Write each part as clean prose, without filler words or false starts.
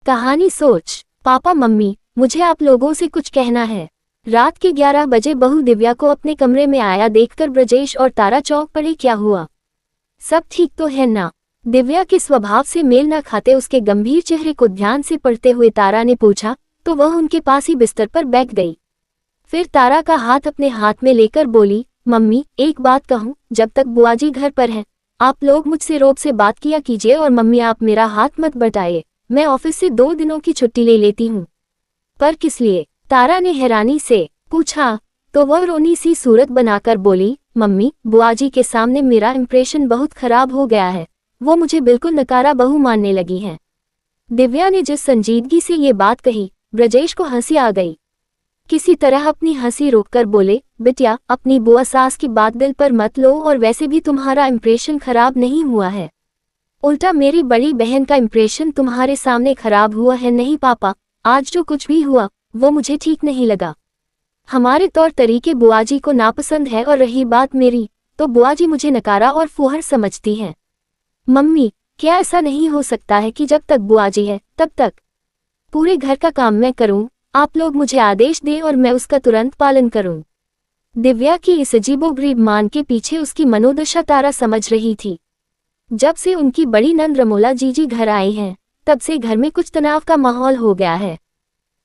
कहानी सोच। Papa mummy, मुझे आप लोगों से कुछ कहना है। रात के 11 बजे बहू दिव्या को अपने कमरे में आया देखकर ब्रजेश और तारा चौंक पड़े। क्या हुआ? सब ठीक तो है ना? दिव्या के स्वभाव से मेल न खाते उसके गंभीर चेहरे को ध्यान से पढ़ते हुए तारा ने पूछा तो वह उनके पास ही बिस्तर पर बैठ गई। फिर तारा का हाथ अपने हाथ में लेकर बोली, मम्मी एक बात कहूँ, जब तक बुआजी घर पर हैं आप लोग मुझसे रोब से बात किया कीजिए और मम्मी आप मेरा हाथ मत बटाइए। मैं ऑफिस से 2 दिनों की छुट्टी ले लेती हूँ। पर किस लिए? तारा ने हैरानी से पूछा तो वह रोनी सी सूरत बनाकर बोली, मम्मी बुआजी के सामने मेरा इंप्रेशन बहुत खराब हो गया है। वो मुझे बिल्कुल नकारा बहू मानने लगी हैं। दिव्या ने जिस संजीदगी से ये बात कही, ब्रजेश को हंसी आ गई। किसी तरह अपनी हंसी रोककर बोले, बिटिया अपनी बुआ सास की बात दिल पर मत लो और वैसे भी तुम्हारा इंप्रेशन खराब नहीं हुआ है। उल्टा मेरी बड़ी बहन का इंप्रेशन तुम्हारे सामने खराब हुआ है। नहीं पापा, आज जो कुछ भी हुआ वो मुझे ठीक नहीं लगा। हमारे तौर तरीके बुआजी को नापसंद है और रही बात मेरी, तो बुआजी मुझे नकारा और फुहर समझती हैं। मम्मी क्या ऐसा नहीं हो सकता है कि जब तक बुआजी है तब तक पूरे घर का काम मैं करूं? आप लोग मुझे आदेश दें और मैं उसका तुरंत पालन करूं। दिव्या की इस अजीबोगरीब मान के पीछे उसकी मनोदशा तारा समझ रही थी। जब से उनकी बड़ी नंद रमोला जीजी घर आई हैं, तब से घर में कुछ तनाव का माहौल हो गया है।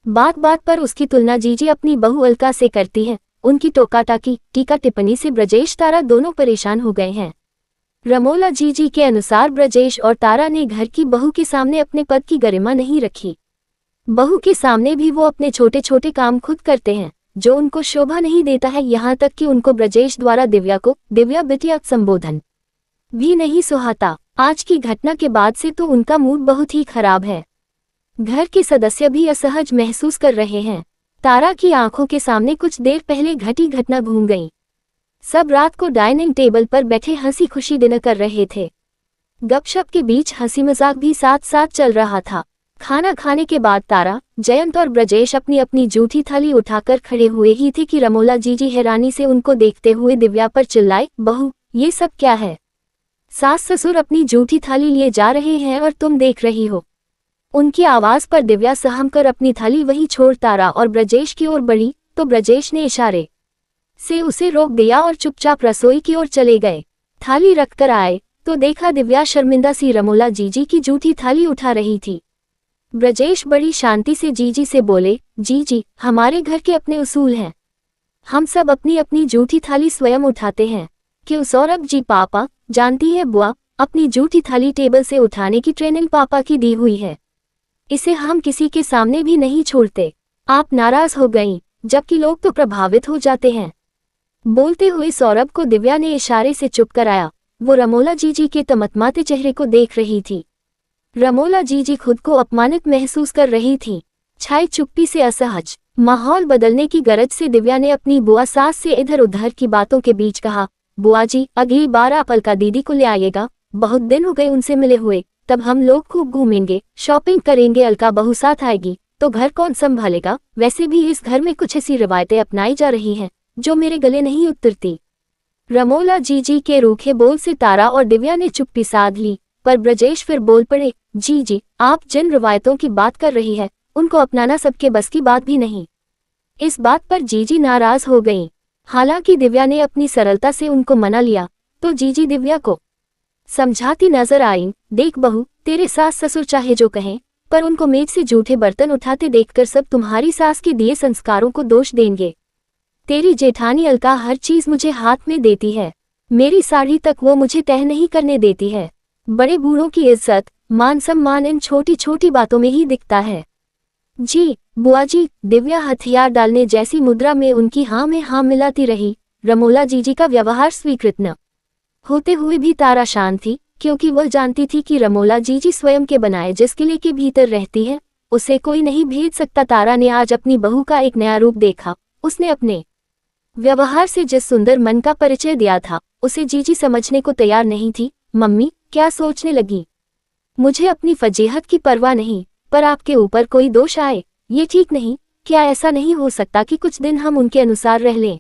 बात बात पर उसकी तुलना जीजी अपनी बहू अलका से करती है। उनकी टोका-टाकी, टीका टिप्पणी से ब्रजेश तारा दोनों परेशान हो गए हैं। रमोला जीजी के अनुसार ब्रजेश और तारा ने घर की बहू के सामने अपने पद की गरिमा नहीं रखी। बहू के सामने भी वो अपने छोटे छोटे काम खुद करते हैं जो उनको शोभा नहीं देता है। यहाँ तक कि उनको ब्रजेश द्वारा दिव्या को दिव्या बिटिया संबोधन भी नहीं सुहाता। आज की घटना के बाद से तो उनका मूड बहुत ही खराब है। घर के सदस्य भी असहज महसूस कर रहे हैं। तारा की आंखों के सामने कुछ देर पहले घटी घटना घूम गई। सब रात को डाइनिंग टेबल पर बैठे हंसी खुशी डिनर कर रहे थे। गपशप के बीच हंसी मजाक भी साथ साथ चल रहा था। खाना खाने के बाद तारा, जयंत और ब्रजेश अपनी अपनी जूठी थाली उठाकर खड़े हुए ही थे कि रमोला जीजी हैरानी से उनको देखते हुए दिव्या पर चिल्लाई, बहू ये सब क्या है? सास ससुर अपनी जूठी थाली लिए जा रहे हैं और तुम देख रही हो। उनकी आवाज पर दिव्या सहम कर अपनी थाली वहीं छोड़ तारा और ब्रजेश की ओर बढ़ी तो ब्रजेश ने इशारे से उसे रोक दिया और चुपचाप रसोई की ओर चले गए। थाली रखकर आए तो देखा दिव्या शर्मिंदा सी रमोला जीजी की जूठी थाली उठा रही थी। ब्रजेश बड़ी शांति से जीजी से बोले, जीजी हमारे घर के अपने उसूल हैं। हम सब अपनी अपनी जूठी थाली स्वयं उठाते हैं। क्यों सौरभ जी? पापा जानती है बुआ, अपनी जूठी थाली टेबल से उठाने की ट्रेनिंग पापा की दी हुई है। इसे हम किसी के सामने भी नहीं छोड़ते। आप नाराज हो गईं, जबकि लोग तो प्रभावित हो जाते हैं। बोलते हुए सौरभ को दिव्या ने इशारे से चुप कराया। वो रमोला जीजी के तमतमाते चेहरे को देख रही थी। रमोला जीजी खुद को अपमानित महसूस कर रही थी। छाई चुप्पी से असहज माहौल बदलने की गरज से दिव्या ने अपनी बुआ सास से इधर उधर की बातों के बीच कहा, बुआ जी अगली बार आप अलका दीदी को ले आइएगा। बहुत दिन हो गए उनसे मिले हुए। तब हम लोग खूब घूमेंगे, शॉपिंग करेंगे। अलका बहू साथ आएगी तो घर कौन संभालेगा? वैसे भी इस घर में कुछ ऐसी रिवायतें अपनाई जा रही हैं जो मेरे गले नहीं उतरती। रमोला जीजी के रूखे बोल से तारा और दिव्या ने चुप्पी साध ली। पर ब्रजेश फिर बोल पड़े, जीजी आप जिन रिवायतों की बात कर रही है उनको अपनाना सबके बस की बात भी नहीं। इस बात पर जीजी नाराज हो गईं। हालांकि दिव्या ने अपनी सरलता से उनको मना लिया तो जीजी दिव्या को समझाती नजर आईं, देख बहू तेरे सास ससुर चाहे जो कहें, पर उनको मेज से जूठे बर्तन उठाते देखकर सब तुम्हारी सास के दिए संस्कारों को दोष देंगे। तेरी जेठानी अलका हर चीज मुझे हाथ में देती है। मेरी साड़ी तक वो मुझे तह नहीं करने देती है। बड़े बूढ़ों की इज्जत मान सम्मान इन छोटी छोटी बातों में ही दिखता है। जी बुआ जी। दिव्या हथियार डालने जैसी मुद्रा में उनकी हाँ में हाँ मिलाती रही। रमोला जीजी का व्यवहार स्वीकृत न होते हुए भी तारा शांत थी, क्योंकि वह जानती थी कि रमोला जीजी स्वयं के बनाए जिस किले के भीतर रहती है उसे कोई नहीं भेद सकता। तारा ने आज अपनी बहू का एक नया रूप देखा। उसने अपने व्यवहार से जिस सुंदर मन का परिचय दिया था उसे जीजी समझने को तैयार नहीं थी। मम्मी क्या सोचने लगी? मुझे अपनी फजीहत की परवाह नहीं, पर आपके ऊपर कोई दोष आए ये ठीक नहीं। क्या ऐसा नहीं हो सकता कि कुछ दिन हम उनके अनुसार रह लें?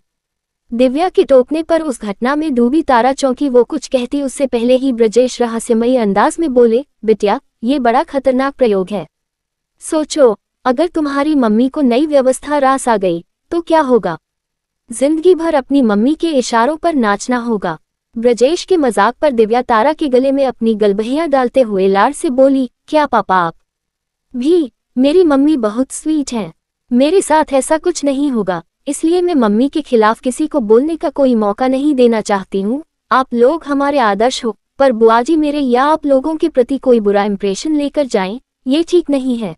दिव्या के टोकने पर उस घटना में डूबी तारा चौंकी। वो कुछ कहती उससे पहले ही ब्रजेश रहस्यमयी अंदाज में बोले, बिटिया ये बड़ा खतरनाक प्रयोग है। सोचो, अगर तुम्हारी मम्मी को नई व्यवस्था रास आ गई तो क्या होगा? जिंदगी भर अपनी मम्मी के इशारों पर नाचना होगा। ब्रजेश के मजाक पर दिव्या तारा के गले में अपनी गलबहियां डालते हुए लाड़ से बोली, क्या पापा आप भी? मेरी मम्मी बहुत स्वीट हैं। मेरे साथ ऐसा कुछ नहीं होगा, इसलिए मैं मम्मी के खिलाफ किसी को बोलने का कोई मौका नहीं देना चाहती हूँ। आप लोग हमारे आदर्श हो, पर बुआजी मेरे या आप लोगों के प्रति कोई बुरा इंप्रेशन लेकर जाएं, ये ठीक नहीं है।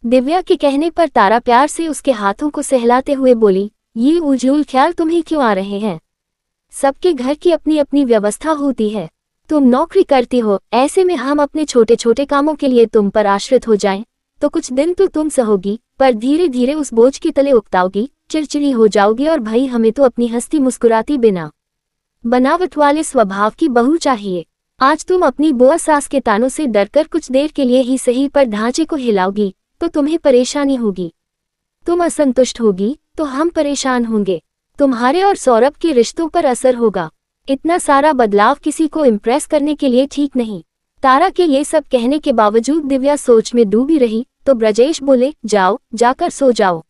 दिव्या के कहने पर तारा प्यार से उसके हाथों को सहलाते हुए बोली, ये उजूल ख्याल तुम्हें क्यों आ रहे हैं? सबके घर की अपनी अपनी व्यवस्था होती है। तुम नौकरी करती हो, ऐसे में हम अपने छोटे छोटे कामों के लिए तुम पर आश्रित हो जाएं, तो कुछ दिन तो तुम सहोगी, पर धीरे धीरे उस बोझ के तले उकताओगी, चिड़चिड़ी हो जाओगी। और भाई, हमें तो अपनी हंसती मुस्कुराती बिना बनावट वाले स्वभाव की बहू चाहिए। आज तुम अपनी बुआ सास के तानों से डरकर कुछ देर के लिए ही सही पर ढांचे को हिलाओगी तो तुम्हें परेशानी होगी। तुम असंतुष्ट होगी तो हम परेशान होंगे। तुम्हारे और सौरभ के रिश्तों पर असर होगा। इतना सारा बदलाव किसी को इम्प्रेस करने के लिए ठीक नहीं। तारा के ये सब कहने के बावजूद दिव्या सोच में डूबी रही तो ब्रजेश बोले, जाओ, जाकर सो जाओ,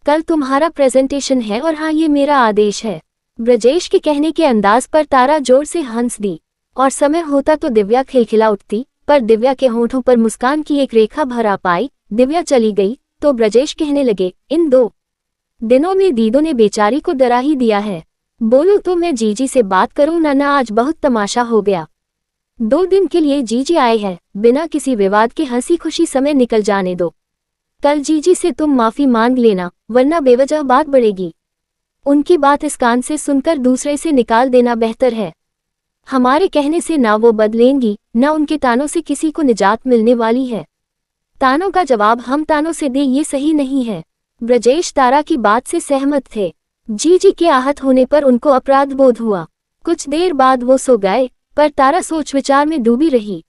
कल तुम्हारा प्रेजेंटेशन है और हाँ, ये मेरा आदेश है। ब्रजेश के कहने के अंदाज पर तारा जोर से हंस दी और समय होता तो दिव्या खिलखिला उठती, पर दिव्या के होठों पर मुस्कान की एक रेखा भर आ पाई। दिव्या चली गई तो ब्रजेश कहने लगे, इन 2 दिनों में दीदो ने बेचारी को डरा ही दिया है। बोलूं तो मैं जीजी से बात करूं ना, आज बहुत तमाशा हो गया। 2 दिन के लिए जीजी आए हैं, बिना किसी विवाद के हंसी खुशी समय निकल जाने दो। कल जीजी से तुम माफी मांग लेना, वरना बेवजह बात बढ़ेगी। उनकी बात इस कान से सुनकर दूसरे से निकाल देना बेहतर है। हमारे कहने से ना वो बदलेंगी, ना उनके तानों से किसी को निजात मिलने वाली है। तानों का जवाब हम तानों से दें, ये सही नहीं है। ब्रजेश तारा की बात से सहमत थे। जीजी के आहत होने पर उनको अपराध बोध हुआ। कुछ देर बाद वो सो गए, पर तारा सोच विचार में डूबी रही।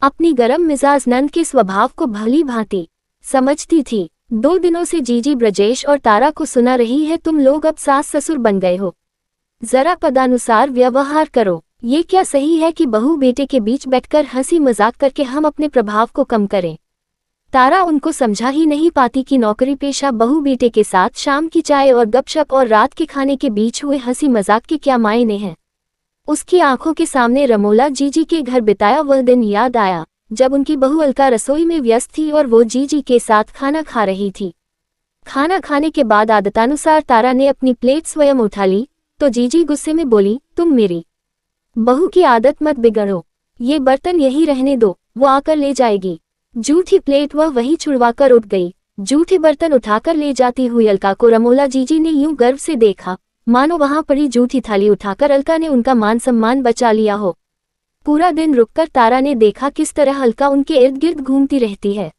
अपनी गरम मिजाज नंद के स्वभाव को भली भांति समझती थी। 2 दिनों से जीजी ब्रजेश और तारा को सुना रही है, तुम लोग अब सास ससुर बन गए हो, जरा पदानुसार व्यवहार करो। ये क्या सही है कि बहू बेटे के बीच बैठकर हंसी मजाक करके हम अपने प्रभाव को कम करें? तारा उनको समझा ही नहीं पाती कि नौकरी पेशा बहू बेटे के साथ शाम की चाय और गपशप और रात के खाने के बीच हुए हंसी मजाक के क्या मायने हैं। उसकी आंखों के सामने रमोला जीजी के घर बिताया वह दिन याद आया, जब उनकी बहू अलका रसोई में व्यस्त थी और वो जीजी के साथ खाना खा रही थी। खाना खाने के बाद आदतानुसार तारा ने अपनी प्लेट स्वयं उठा ली तो जीजी गुस्से में बोली, तुम मेरी बहू की आदत मत बिगड़ो, ये बर्तन यही रहने दो, वो आकर ले जाएगी। जूठी प्लेट वह वहीं छुड़वाकर उठ गई। जूठे बर्तन उठाकर ले जाती हुई अलका को रमोला जीजी ने यूं गर्व से देखा, मानो वहां पड़ी जूठी थाली उठाकर अलका ने उनका मान सम्मान बचा लिया हो। पूरा दिन रुककर तारा ने देखा किस तरह अलका उनके इर्द गिर्द घूमती रहती है।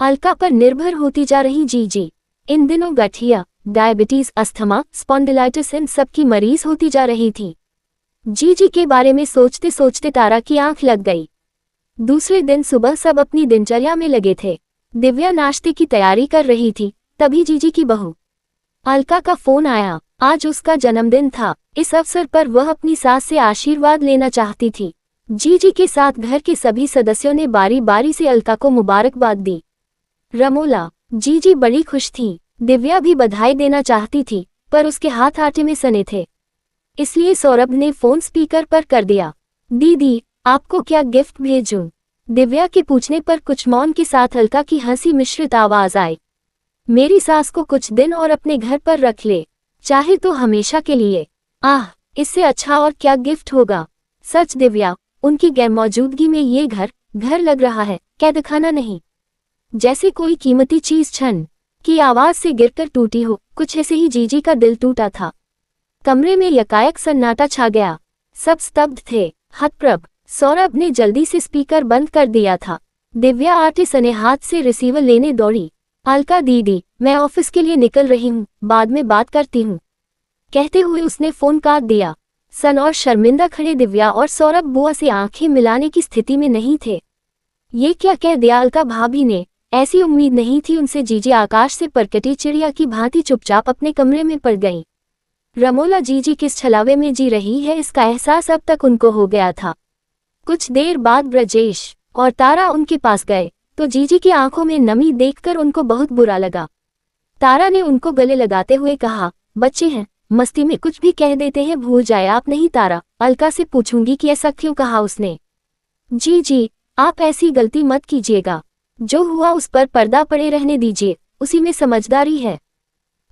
अलका पर निर्भर होती जा रही जीजी इन दिनों गठिया, डायबिटीज, अस्थमा, स्पॉन्डिलाइटिस इन सब की मरीज होती जा रही थी। जीजी के बारे में सोचते सोचते तारा की आंख लग गई। दूसरे दिन सुबह सब अपनी दिनचर्या में लगे थे। दिव्या नाश्ते की तैयारी कर रही थी, तभी जीजी की बहू अलका का फोन आया। आज उसका जन्मदिन था। इस अवसर पर वह अपनी सास से आशीर्वाद लेना चाहती थी। जीजी के साथ घर के सभी सदस्यों ने बारी बारी से अलका को मुबारकबाद दी। रमोला जीजी बड़ी खुश थी। दिव्या भी बधाई देना चाहती थी, पर उसके हाथ आटे में सने थे, इसलिए सौरभ ने फोन स्पीकर पर कर दिया। दीदी, आपको क्या गिफ्ट भेजूं? दिव्या के पूछने पर कुछ मौन के साथ अलका की हंसी मिश्रित आवाज आई, मेरी सास को कुछ दिन और अपने घर पर रख ले, चाहे तो हमेशा के लिए। आह, इससे अच्छा और क्या गिफ्ट होगा। सच दिव्या, उनकी गैरमौजूदगी में ये घर लग रहा है, कैदखाना नहीं। जैसे कोई कीमती चीज क्षण की आवाज से गिरकर टूटी हो, कुछ ऐसे ही जीजी का दिल टूटा था। कमरे में यकायक सन्नाटा छा गया। सब स्तब्ध थे, हतप्रभ। सौरभ ने जल्दी से स्पीकर बंद कर दिया था। दिव्या आटे सने हाथ से रिसीवर लेने दौड़ी। अलका दीदी, मैं ऑफिस के लिए निकल रही हूँ, बाद में बात करती हूँ, कहते हुए उसने फोन काट दिया। सन और शर्मिंदा खड़े दिव्या और सौरभ बुआ से आंखें मिलाने की स्थिति में नहीं थे। ये क्या कह दिया अलका भाभी ने? ऐसी उम्मीद नहीं थी उनसे। जीजी आकाश से परकटी चिड़िया की भांति चुपचाप अपने कमरे में पड़ गईं। रमोला जीजी किस छलावे में जी रही है, इसका एहसास अब तक उनको हो गया था। कुछ देर बाद ब्रजेश और तारा उनके पास गए तो जीजी की आंखों में नमी देखकर उनको बहुत बुरा लगा। तारा ने उनको गले लगाते हुए कहा, बच्चे हैं, मस्ती में कुछ भी कह देते हैं, भूल जाए आप। नहीं तारा, अलका से पूछूंगी कि ऐसा क्यों कहा उसने। जी, आप ऐसी गलती मत कीजिएगा। जो हुआ उस पर पर्दा पड़े रहने दीजिए, उसी में समझदारी है।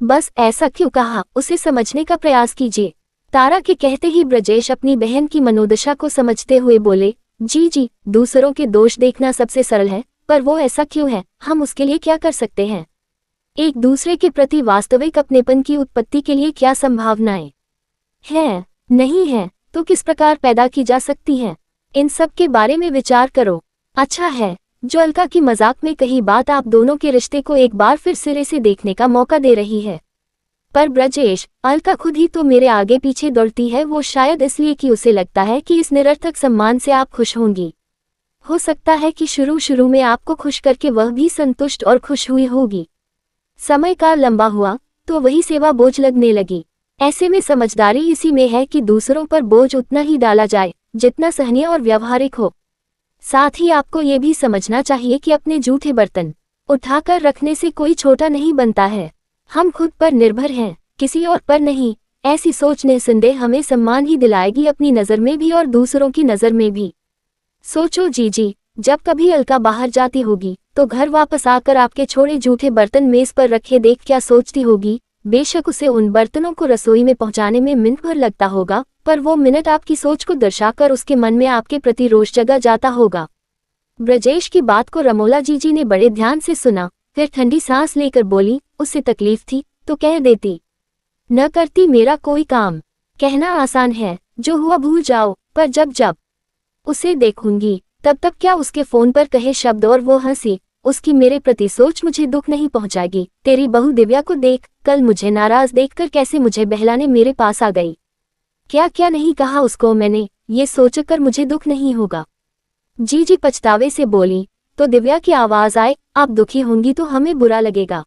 बस ऐसा क्यों कहा, उसे समझने का प्रयास कीजिए। तारा के कहते ही ब्रजेश अपनी बहन की मनोदशा को समझते हुए बोले, जी, दूसरों के दोष देखना सबसे सरल है, पर वो ऐसा क्यों है, हम उसके लिए क्या कर सकते हैं। एक दूसरे के प्रति वास्तविक अपनेपन की उत्पत्ति के लिए क्या संभावनाएं हैं, नहीं है तो किस प्रकार पैदा की जा सकती हैं, इन सब के बारे में विचार करो। अच्छा है जो अलका की मजाक में कही बात आप दोनों के रिश्ते को एक बार फिर सिरे से देखने का मौका दे रही है। पर ब्रजेश, अलका खुद ही तो मेरे आगे पीछे दौड़ती है, वो शायद इसलिए कि उसे लगता है कि इस निरर्थक सम्मान से आप खुश होंगी। हो सकता है कि शुरू में आपको खुश करके वह भी संतुष्ट और खुश हुई होगी। समय का लंबा हुआ तो वही सेवा बोझ लगने लगी। ऐसे में समझदारी इसी में है कि दूसरों पर बोझ उतना ही डाला जाए जितना सहनीय और व्यावहारिक हो। साथ ही आपको ये भी समझना चाहिए कि अपने जूठे बर्तन उठाकर रखने से कोई छोटा नहीं बनता है। हम खुद पर निर्भर हैं, किसी और पर नहीं। ऐसी सोच निस्संदेह हमें सम्मान ही दिलाएगी, अपनी नज़र में भी और दूसरों की नज़र में भी। सोचो जी, जब कभी अलका बाहर जाती होगी तो घर वापस आकर आपके छोड़े जूठे बर्तन मेज पर रखे देख क्या सोचती होगी। बेशक उसे उन बर्तनों को रसोई में पहुंचाने में मिनट भर लगता होगा, पर वो मिनट आपकी सोच को दर्शाकर उसके मन में आपके प्रति रोष जगा जाता होगा। ब्रजेश की बात को रमोला जीजी ने बड़े ध्यान से सुना, फिर ठंडी सांस लेकर बोली, उससे तकलीफ थी तो कह देती, न करती मेरा कोई काम। कहना आसान है, जो हुआ भूल जाओ, पर जब उसे देखूंगी तब क्या उसके फोन पर कहे शब्द और वो हंसी, उसकी मेरे प्रति सोच मुझे दुख नहीं पहुंचाएगी। तेरी बहू दिव्या को देख, कल मुझे नाराज देखकर कैसे मुझे बहलाने मेरे पास आ गई। क्या नहीं कहा उसको मैंने, ये सोचकर मुझे दुख नहीं होगा। जी पछतावे से बोली। तो दिव्या की आवाज आए, आप दुखी होंगी तो हमें बुरा लगेगा।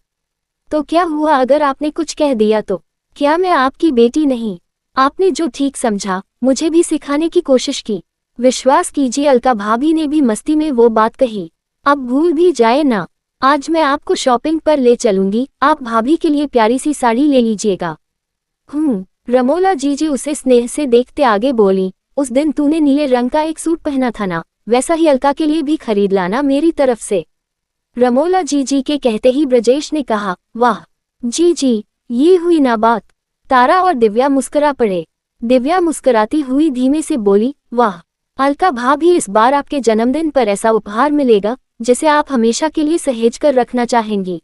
तो क्या हुआ अगर आपने कुछ कह दिया तो? क्या मैं आपकी बेटी नहीं? आपने जो ठीक समझा मुझे भी सिखाने की कोशिश की। विश्वास कीजिए अलका भाभी ने भी मस्ती में वो बात कही। अब भूल भी जाए ना, आज मैं आपको शॉपिंग पर ले चलूंगी, आप भाभी के लिए प्यारी सी साड़ी ले लीजिएगा। रमोला जीजी उसे स्नेह से देखते आगे बोली, उस दिन तूने नीले रंग का एक सूट पहना था ना, वैसा ही अलका के लिए भी खरीद लाना मेरी तरफ से। रमोला जीजी के कहते ही ब्रजेश ने कहा, वाह जी, ये हुई ना बात। तारा और दिव्या मुस्कुरा पड़े। दिव्या मुस्कुराती हुई धीमे से बोली, वाह अलका भाभी, इस बार आपके जन्मदिन पर ऐसा उपहार मिलेगा जिसे आप हमेशा के लिए सहेज कर रखना चाहेंगी।